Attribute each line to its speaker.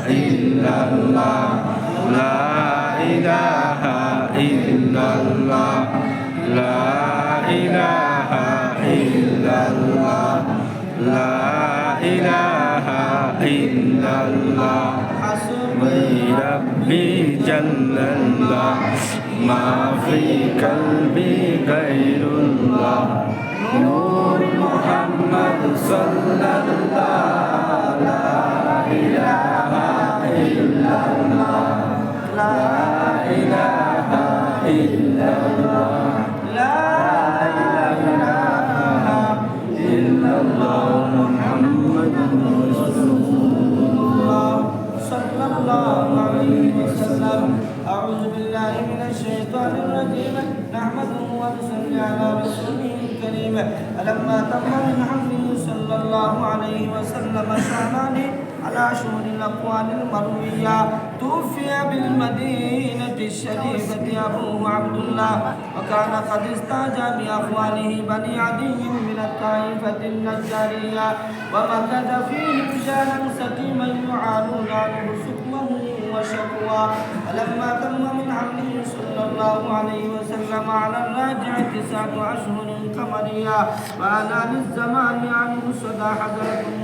Speaker 1: ইল্লাল্লাহ লা ইলাহা ইল্লাল্লাহ লা ইলাহা ইল্লাল্লাহ লা ইলাহা ইল্লাল্লাহ হাসবি রাব্বি জাল্লাল্লাহ মা ফি কলবি গায়রুল্লাহ নূর মুহাম্মদ সাল্লাল্লাহ লা ইলাহা ইল্লাল্লাহ লা ইলাহা ইল্লাল্লাহ লা ইলাহা ইল্লাল্লাহ মুহাম্মাদুর রাসূলুল্লাহ সাল্লাল্লাহু আলাইহি ওয়াসাল্লাম আউযু বিল্লাহি মিনাশ শাইতানির রাজীম নাহমাদুহু ওয়া নুসাল্লি আলা রাসূলিহিল কারীম আলাম্মা তাম্মা min hamdihi sallallahu alayhi wa sallam sha'nani على شؤون الأقوال المروية توفي بالمدينة الشريفة أبوه عبد الله وكان قد استاجى بأخواله بني عدي من الطائفة النجارية ومكث فيه رجالا سقيما يعانون عنه سقمه وشكوى فلما تم من حمله صلى الله عليه وسلم على الراجع 9 أشهر قمرية وأنا للزمان عنه صدى حضرة